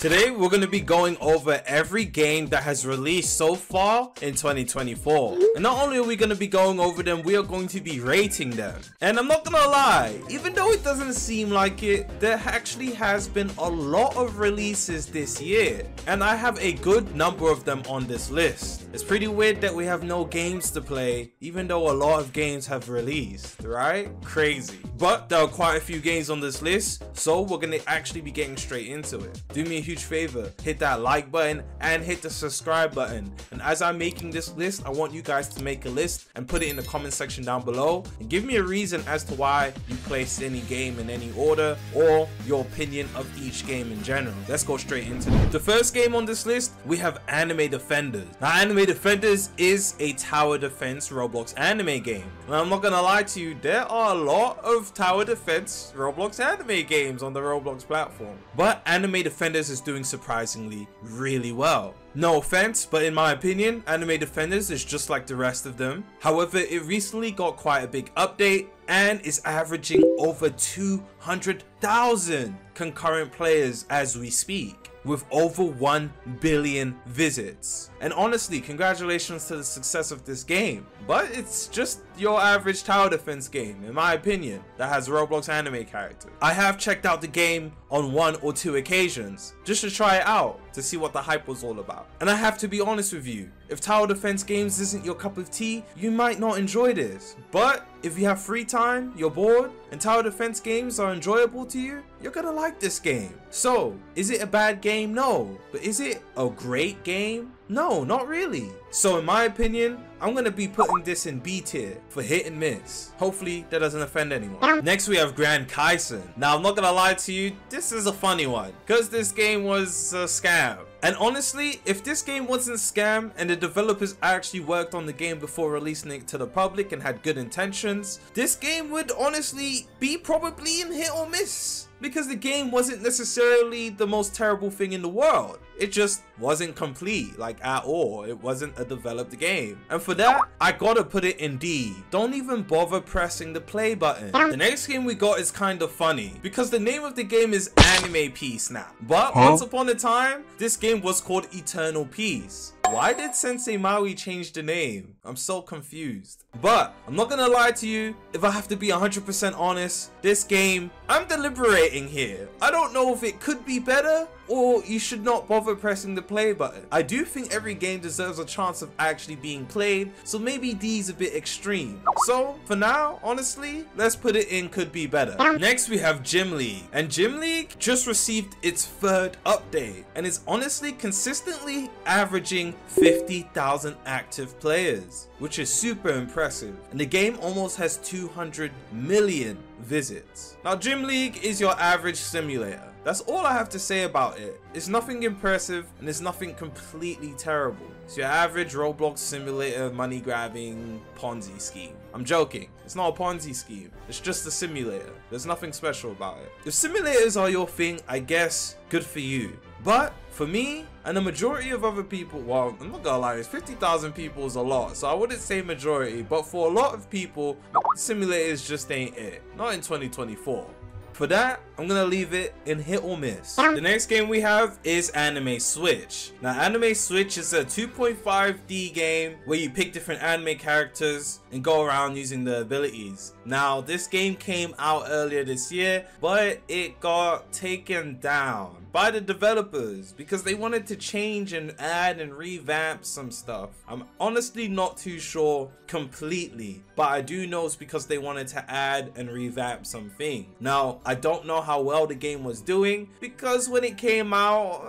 Today we're going to be going over every game that has released so far in 2024. And not only are we going to be going over them, we are going to be rating them. And I'm not going to lie, even though it doesn't seem like it, there actually has been a lot of releases this year. And I have a good number of them on this list. It's pretty weird that we have no games to play, even though a lot of games have released, right? Crazy. But there are quite a few games on this list, so we're going to actually be getting straight into it. Do me a huge favor, hit that like button and hit the subscribe button. And as I'm making this list, I want you guys to make a list and put it in the comment section down below and give me a reason as to why you placed any game in any order or your opinion of each game in general. Let's go straight into it. The first game on this list, we have Anime Defenders. Now, Anime Defenders is a tower defense Roblox anime game. And I'm not gonna lie to you, there are a lot of tower defense Roblox anime games on the Roblox platform, but Anime Defenders is doing surprisingly really well. No offense, but in my opinion, Anime Defenders is just like the rest of them. However, it recently got quite a big update and is averaging over 200,000 concurrent players as we speak, with over 1 billion visits. And honestly, congratulations to the success of this game, but it's just your average tower defense game, in my opinion, that has Roblox anime characters. I have checked out the game on 1 or 2 occasions just to try it out to see what the hype was all about. And I have to be honest with you, if tower defense games isn't your cup of tea, you might not enjoy this. But if you have free time, you're bored, and tower defense games are enjoyable to you, you're gonna like this game. So, is it a bad game? No. But is it a great game? No, not really. So in my opinion, I'm gonna be putting this in B tier for hit and miss. Hopefully that doesn't offend anyone. Next we have Grand Kaisen. Now I'm not gonna lie to you, this is a funny one, because this game was a scam. And honestly, if this game wasn't a scam and the developers actually worked on the game before releasing it to the public and had good intentions, this game would honestly be probably in hit or miss. Because the game wasn't necessarily the most terrible thing in the world. It just wasn't complete, like at all. It wasn't a developed game. And for that, I gotta put it in D. Don't even bother pressing the play button. The next game we got is kind of funny, because the name of the game is Anime Peace now. But once upon a time, this game was called Eternal Peace. Why did Sensei Maui change the name? I'm so confused. But I'm not gonna lie to you, if I have to be 100% honest, this game, I'm deliberating here. I don't know if it could be better or you should not bother pressing the play button. I do think every game deserves a chance of actually being played, so maybe D's a bit extreme. So for now, honestly, let's put it in could be better. Next we have Gym League, and Gym League just received its 3rd update and is honestly consistently averaging 50,000 active players, which is super impressive. And the game almost has 200 million visits. Now Gym League is your average simulator. That's all I have to say about it. It's nothing impressive and it's nothing completely terrible. It's your average Roblox simulator money grabbing Ponzi scheme. I'm joking. It's not a Ponzi scheme. It's just a simulator. There's nothing special about it. If simulators are your thing, I guess good for you. But for me and the majority of other people, well, I'm not gonna lie, 50,000 people is a lot, so I wouldn't say majority, but for a lot of people, simulators just ain't it. Not in 2024. For that, I'm gonna leave it in hit or miss. The next game we have is Anime Switch. Now Anime Switch is a 2.5D game where you pick different anime characters and go around using the abilities. Now this game came out earlier this year, but it got taken down by the developers because they wanted to change and add and revamp some stuff. I'm honestly not too sure completely, but I do know it's because they wanted to add and revamp something. Now I don't know how well the game was doing because when it came out,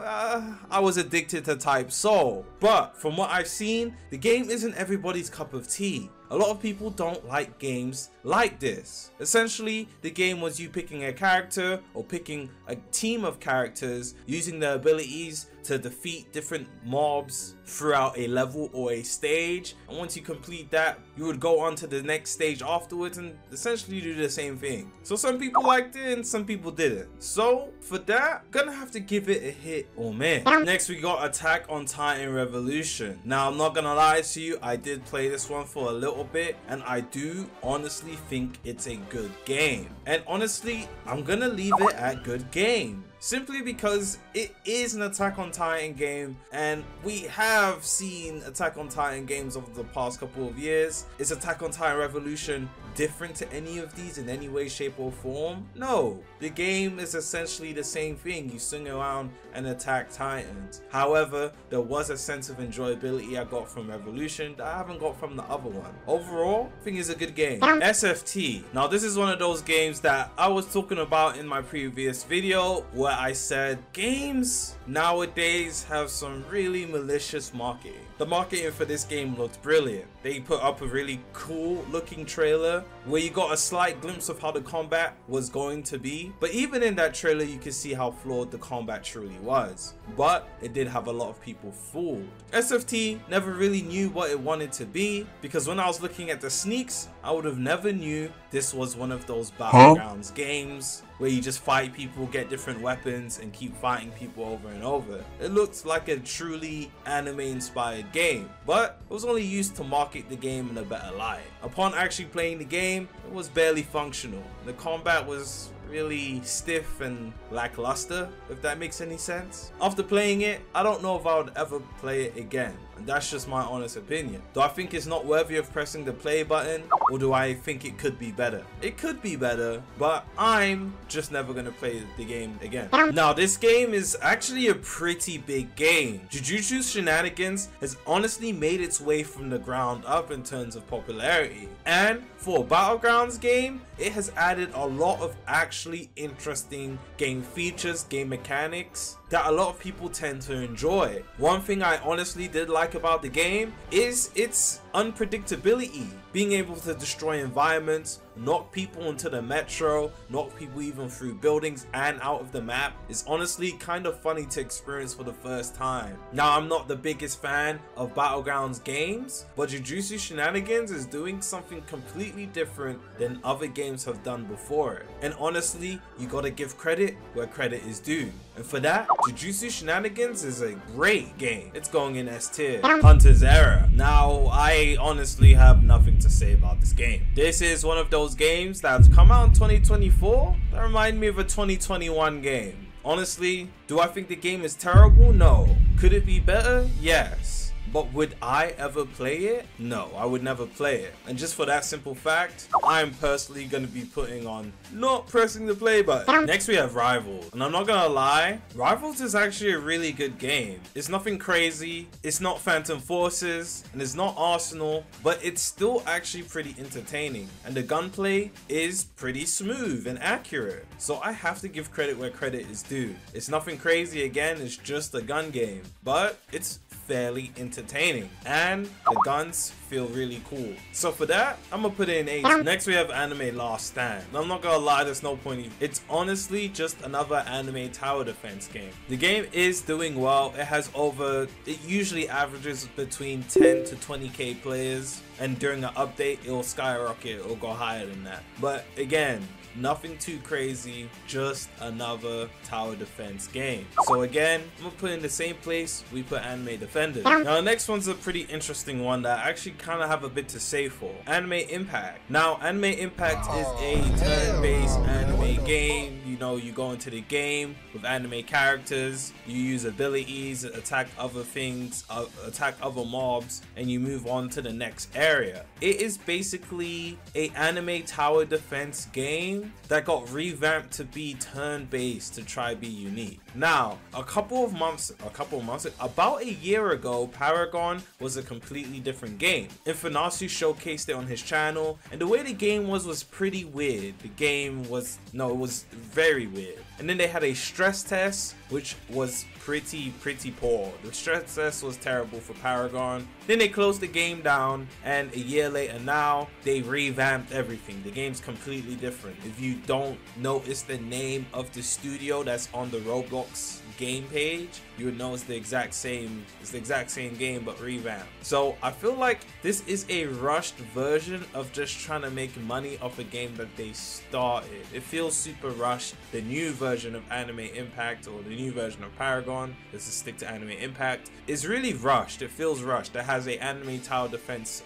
I was addicted to Type Soul. But from what I've seen, the game isn't everybody's cup of tea. A lot of people don't like games like this. Essentially, the game was you picking a character or picking a team of characters using their abilities to defeat different mobs throughout a level or a stage, and once you complete that, you would go on to the next stage afterwards and essentially do the same thing. So some people liked it and some people didn't. So for that, I'm gonna have to give it a hit or miss. Next we got Attack on Titan Revolution. Now I'm not gonna lie to you, I did play this one for a little bit and I do honestly think it's a good game. And honestly, I'm gonna leave it at good game. simply because it is an Attack on Titan game, and we have seen Attack on Titan games over the past couple of years. Is Attack on Titan Revolution different to any of these in any way, shape or form? No, the game is essentially the same thing. You swing around and attack titans. However, there was a sense of enjoyability I got from Revolution that I haven't got from the other one. Overall, I think it's a good game. SFT. Now this is one of those games that I was talking about in my previous video, where I said games nowadays have some really malicious marketing. The marketing for this game looked brilliant. They put up a really cool looking trailer where you got a slight glimpse of how the combat was going to be, but even in that trailer you can see how flawed the combat truly was. But it did have a lot of people fooled. SFT never really knew what it wanted to be, because when I was looking at the sneaks, I would have never knew this was one of those Battlegrounds games where you just fight people, get different weapons, and keep fighting people over and over. It looked like a truly anime-inspired game, but it was only used to market the game in a better light. Upon actually playing the game, it was barely functional. The combat was really stiff and lackluster, if that makes any sense. After playing it, I don't know if I would ever play it again. And that's just my honest opinion. Do I think it's not worthy of pressing the play button, or do I think it could be better? It could be better, but I'm just never gonna play the game again. Now this game is actually a pretty big game. Jujutsu Shenanigans has honestly made its way from the ground up in terms of popularity, and for a Battlegrounds game, it has added a lot of actually interesting game features, game mechanics that a lot of people tend to enjoy. One thing I honestly did like about the game is its unpredictability. Being able to destroy environments, knock people into the metro, knock people even through buildings and out of the map is honestly kind of funny to experience for the first time. Now, I'm not the biggest fan of Battlegrounds games, but Jujutsu Shenanigans is doing something completely different than other games have done before it. And honestly, you gotta give credit where credit is due. And for that, Jujutsu Shenanigans is a great game. It's going in S tier. Hunter's Era. Now, I honestly have nothing to say about this game. This is one of those games that's come out in 2024 that remind me of a 2021 game. Honestly, do I think the game is terrible? No. Could it be better? Yes. But would I ever play it? No, I would never play it. And just for that simple fact, I'm personally going to be putting on not pressing the play button. Next we have Rivals. And I'm not going to lie, Rivals is actually a really good game. It's nothing crazy, it's not Phantom Forces, and it's not Arsenal, but it's still actually pretty entertaining. And the gunplay is pretty smooth and accurate. So I have to give credit where credit is due. It's nothing crazy again, it's just a gun game. But it's fairly entertaining and the guns feel really cool. So for that, I'm gonna put it in 8. Next we have Anime Last Stand. I'm not gonna lie, there's no point. It's honestly just another anime tower defense game. The game is doing well. It usually averages between 10 to 20k players, and during an update it will skyrocket, it will go higher than that. But again, nothing too crazy, just another tower defense game. So again, I'm gonna put in the same place we put Anime Defenders. Now the next one's a pretty interesting one that I actually kind of have a bit to say for. Anime Impact. Now Anime Impact is a turn-based anime game. You know, you go into the game with anime characters, you use abilities, attack other things, attack other mobs, and you move on to the next area. It is basically a anime tower defense game that got revamped to be turn-based to try be unique. Now, about a year ago, Paragon was a completely different game. Infinasi showcased it on his channel, and the way the game was pretty weird. It was very weird. And then they had a stress test, which was pretty poor. The stress test was terrible for Paragon. Then they closed the game down, and a year later now, they revamped everything. The game's completely different. If you don't notice the name of the studio that's on the Roblox game page, you would know it's the exact same game but revamped. So I feel like this is a rushed version of just trying to make money off a game that they started. It feels super rushed. The new version of Anime Impact, or the new version of Paragon, let's just stick to Anime Impact, is really rushed. It feels rushed. It has a anime tower defense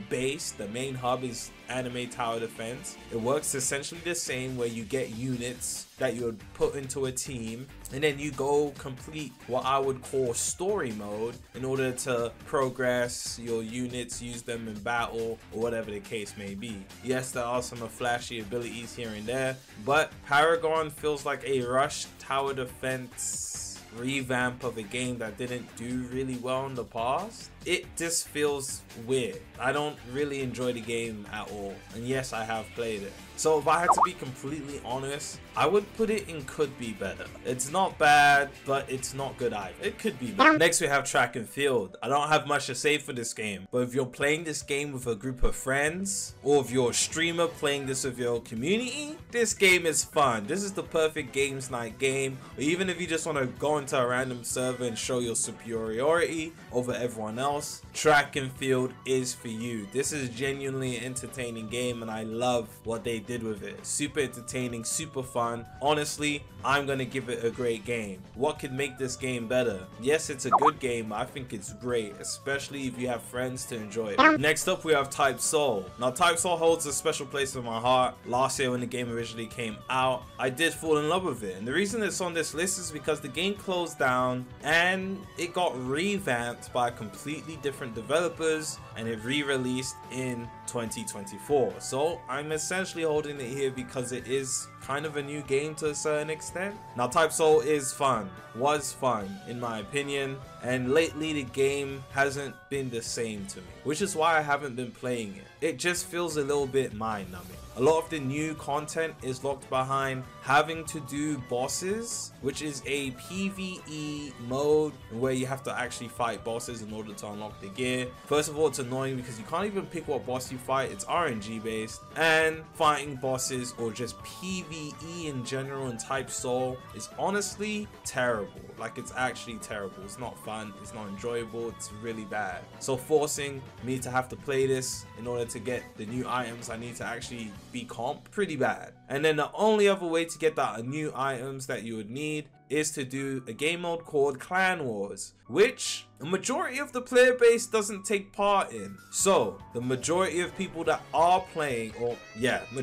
base. The main hub is anime tower defense. It works essentially the same, where you get units that you would put into a team, and then you go complete what I would call story mode in order to progress your units, use them in battle, or whatever the case may be. Yes, there are some flashy abilities here and there, but Paragon feels like a rushed tower defense revamp of a game that didn't do really well in the past. It just feels weird. I don't really enjoy the game at all, and yes, I have played it. So if I had to be completely honest, I would put it in could be better. It's not bad, but it's not good either. It could be better. Next we have track and field. I don't have much to say for this game, but if you're playing this game with a group of friends, or if you're a streamer playing this with your community, this game is fun. This is the perfect games night game. Or even if you just want to go into a random server and show your superiority over everyone else, track and field is for you. This is genuinely an entertaining game, and I love what they did with it. Super entertaining, super fun. Honestly, I'm gonna give it a great game. What could make this game better? Yes, it's a good game. I think it's great, especially if you have friends to enjoy it. Next up, we have Type Soul. Now, Type Soul holds a special place in my heart. Last year when the game originally came out, I did fall in love with it, and the reason it's on this list is because the game closed down and it got revamped by completely different developers, and it re-released in 2024. So I'm essentially holding it here because it is kind of a new game to a certain extent. Now, Type Soul is fun, was fun in my opinion, and lately the game hasn't been the same to me, which is why I haven't been playing it. It just feels a little bit mind-numbing. A lot of the new content is locked behind having to do bosses, which is a PvE mode where you have to actually fight bosses in order to unlock the gear. First of all, it's annoying because you can't even pick what boss you fight. It's RNG based, and fighting bosses or just PvE in general in Type Soul is honestly terrible. Like, it's actually terrible. It's not fun, it's not enjoyable, it's really bad. So forcing me to have to play this in order to get the new items I need to actually be comp, pretty bad. And then the only other way to get that new items that you would need is to do a game mode called Clan Wars, which the majority of the player base doesn't take part in. So the majority of people that are playing, or yeah, the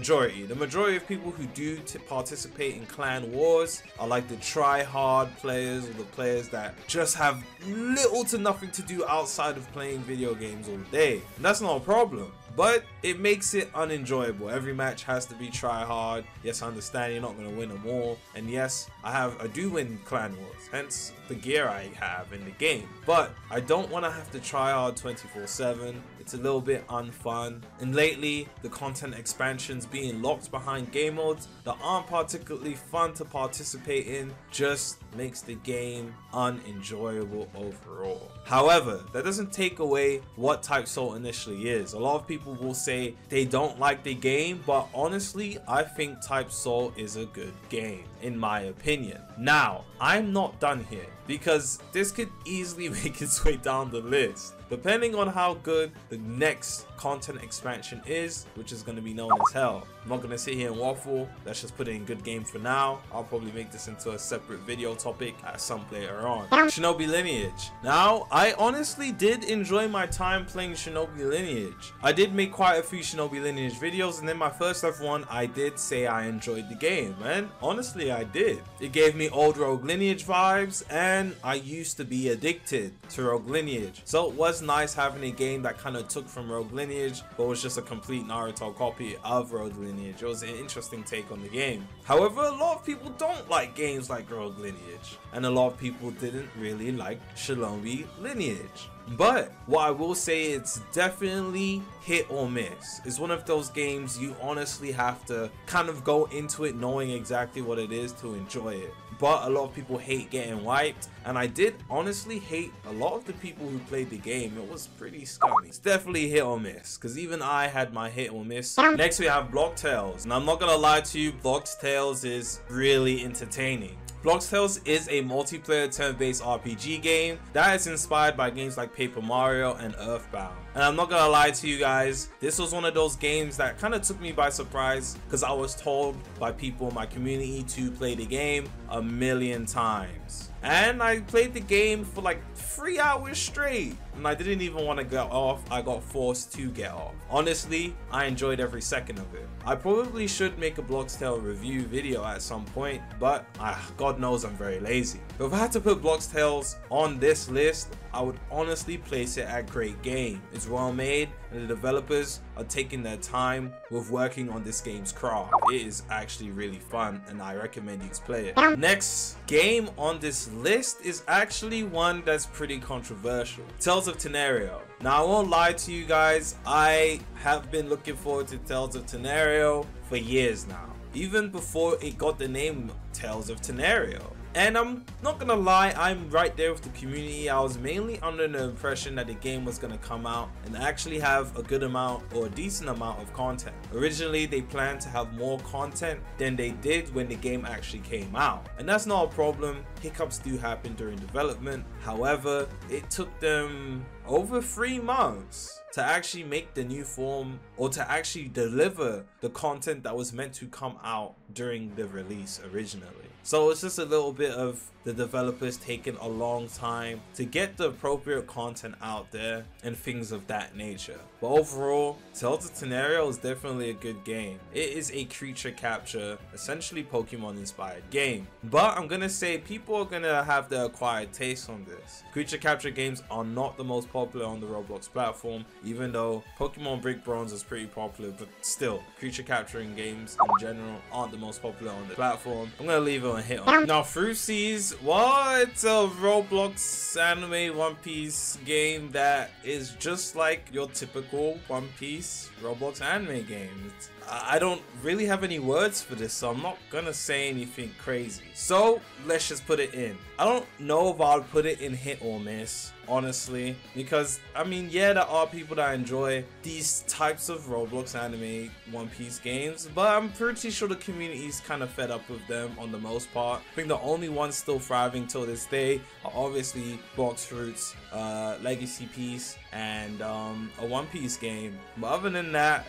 majority of people who do participate in Clan Wars are like the try-hard players, or the players that just have little to nothing to do outside of playing video games all day. And that's not a problem, but it makes it unenjoyable. Every match has to be try hard. Yes, I understand you're not going to win them all, and yes, I do win Clan Wars, hence the gear I have in the game, but I don't want to have to try hard 24/7. It's a little bit unfun, and lately the content expansions being locked behind game modes that aren't particularly fun to participate in just makes the game unenjoyable overall. However, that doesn't take away what Type Soul initially is. A lot of people will say they don't like the game, but honestly, I think Type Soul is a good game, in my opinion. Now, I'm not done here, because this could easily make its way down the list, depending on how good the next content expansion is, which is going to be known as Hell. I'm not going to sit here and waffle. Let's just put it in good game for now. I'll probably make this into a separate video topic at some point later on. Shinobi Lineage. Now, I honestly did enjoy my time playing Shinobi Lineage. I did make quite a few Shinobi Lineage videos, and in my first ever one, I did say I enjoyed the game, and honestly, I did. It gave me old Rogue Lineage vibes, and I used to be addicted to Rogue Lineage. So it was nice having a game that kind of took from Rogue Lineage, but was just a complete Naruto copy of Rogue Lineage. It was an interesting take on the game. However, a lot of people don't like games like Rogue Lineage, and a lot of people didn't really like Shinobi Lineage. But what I will say, it's definitely hit or miss. It's one of those games you honestly have to kind of go into it knowing exactly what it is to enjoy it. But a lot of people hate getting wiped, and I did honestly hate a lot of the people who played the game. It was pretty scummy. It's definitely hit or miss, because even I had my hit or miss. Next we have Blox Tales, and I'm not gonna lie to you, Blox Tales is really entertaining. Blox Tales is a multiplayer turn-based RPG game that is inspired by games like Paper Mario and Earthbound. And I'm not gonna lie to you guys, this was one of those games that kind of took me by surprise, because I was told by people in my community to play the game a million times. and I played the game for like 3 hours straight, and I didn't even want to get off. I got forced to get off. Honestly, I enjoyed every second of it. I probably should make a Blox Tales review video at some point, but God knows I'm very lazy. But if I had to put Blox Tales on this list, I would honestly place it at great game. It's well made, and the developers are taking their time with working on this game's craft. It is actually really fun, and I recommend you play it. Next game on this list is actually one that's pretty controversial. Tales of Tario. Now, I won't lie to you guys, I have been looking forward to Tales of Tario for years now, even before it got the name Tales of Tario. And I'm not gonna lie, I'm right there with the community. I was mainly under the impression that the game was gonna come out and actually have a good amount or a decent amount of content. Originally, they planned to have more content than they did when the game actually came out. And that's not a problem. Hiccups do happen during development. However, it took them over 3 months to actually make the new form, or to actually deliver the content that was meant to come out during the release originally. So it's just a little bit of the developers taking a long time to get the appropriate content out there and things of that nature. But overall, Tales of Tario is definitely a good game. It is a creature capture, essentially Pokemon inspired game. But I'm gonna say people are gonna have their acquired taste on this. Creature capture games are not the most popular on the Roblox platform, even though Pokemon Brick Bronze is pretty popular, but still, creature capturing games in general aren't the most popular on the platform. I'm gonna leave it on hit on. Now, FROS, well, it's a Roblox anime One Piece game that is just like your typical One Piece Roblox anime game. I don't really have any words for this, so I'm not gonna say anything crazy. So let's just put it in. I don't know if I'll put it in hit or miss, honestly, because I mean, yeah, there are people that enjoy these types of Roblox anime One Piece games, but I'm pretty sure the community's kind of fed up with them on the most part. I think the only ones still thriving till this day are obviously Blox Fruits, Legacy Piece, and a One Piece game. But other than that,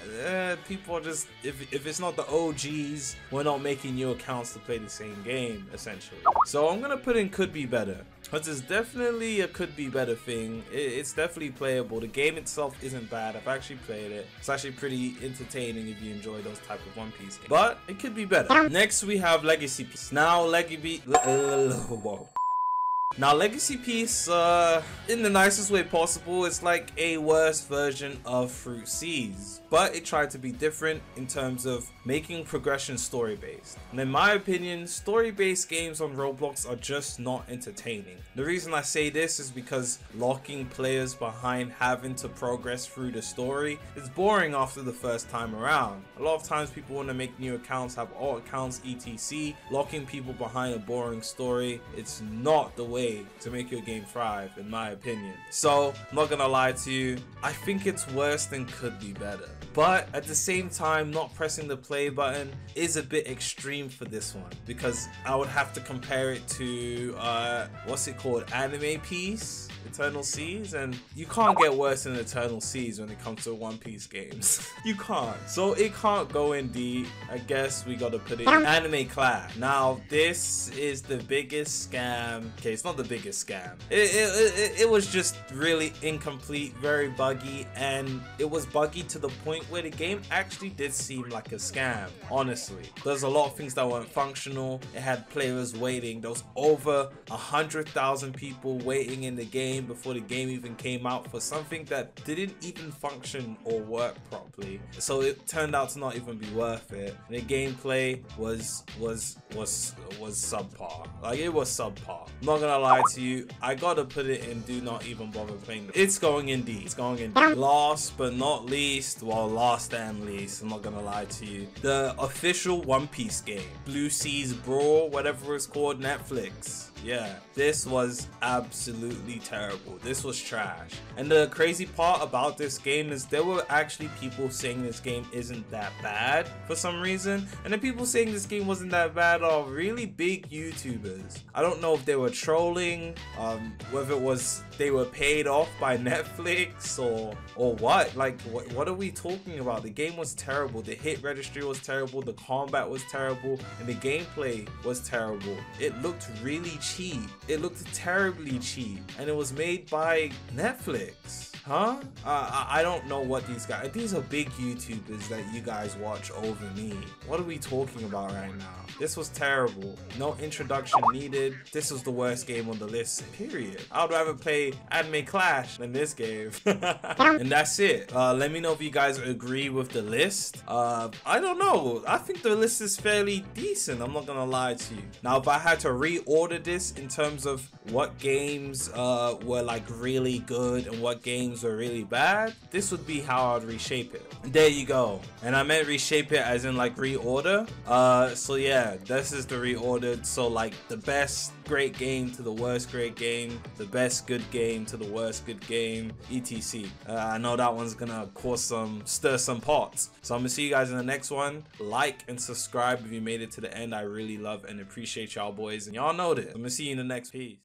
people are just, if it's not the OGs, we're not making new accounts to play the same game, essentially. So I'm gonna put in could be better, because it's definitely a could be better thing. It's definitely playable. The game itself isn't bad. I've actually played it. It's actually pretty entertaining if you enjoy those type of One Piece games, but it could be better. Next we have Legacy Piece. Now Legacy Piece, in the nicest way possible, it's like a worse version of FROS, but it tried to be different in terms of making progression story based. And in my opinion, story based games on Roblox are just not entertaining. The reason I say this is because locking players behind having to progress through the story is boring after the first time around. A lot of times people want to make new accounts, have all accounts etc. Locking people behind a boring story, it's not the way to make your game thrive, in my opinion. So I'm not gonna lie to you, I think it's worse than could be better. But at the same time, not pressing the play button is a bit extreme for this one, because I would have to compare it to what's it called, Anime Piece, Eternal Seas, and you can't get worse than Eternal Seas when it comes to One Piece games. You can't. So it can't go in D. I guess we gotta put it in Anime Class. Now this is the biggest scam. Okay, it's not the biggest scam. It was just really incomplete, very buggy, and it was buggy to the point where the game actually did seem like a scam. Honestly, there's a lot of things that weren't functional. It had players waiting. There was over 100,000 people waiting in the game before the game even came out for something that didn't even function or work properly. So it turned out to not even be worth it. And the gameplay was subpar. Like, it was subpar. I'm not gonna lie to you, I gotta put it in do not even bother playing. It's going in D. It's going in D. Last but not least, well, last and least, I'm not gonna lie to you, the official One Piece game, Blue Seas Brawl, whatever it's called, Netflix. Yeah, this was absolutely terrible. This was trash. And the crazy part about this game is there were actually people saying this game isn't that bad for some reason. And the people saying this game wasn't that bad are really big YouTubers. I don't know if they were trolls trolling, whether it was they were paid off by Netflix or what. Like, what are we talking about? The game was terrible. The hit registry was terrible. The combat was terrible, and the gameplay was terrible. It looked really cheap. It looked terribly cheap, and it was made by Netflix. Huh? I don't know what these guys. These are big YouTubers that you guys watch over me. What are we talking about right now? This was terrible. No introduction needed. This was the worst game on the list, period. I would rather play Anime Clash than this game. And that's it. Let me know if you guys agree with the list. I don't know. I think the list is fairly decent. I'm not gonna lie to you. Now, if I had to reorder this in terms of what games were like really good and what games were really bad, this would be how I'd reshape it. And there you go. And I meant reshape it as in like reorder. So yeah, this is the reordered. So like the best great game to the worst great game, the best good game to the worst good game, etc. I know that one's gonna stir some pots. So I'm gonna see you guys in the next one. Like and subscribe if you made it to the end. I really love and appreciate y'all boys, and y'all know this. I'm gonna see you in the next piece.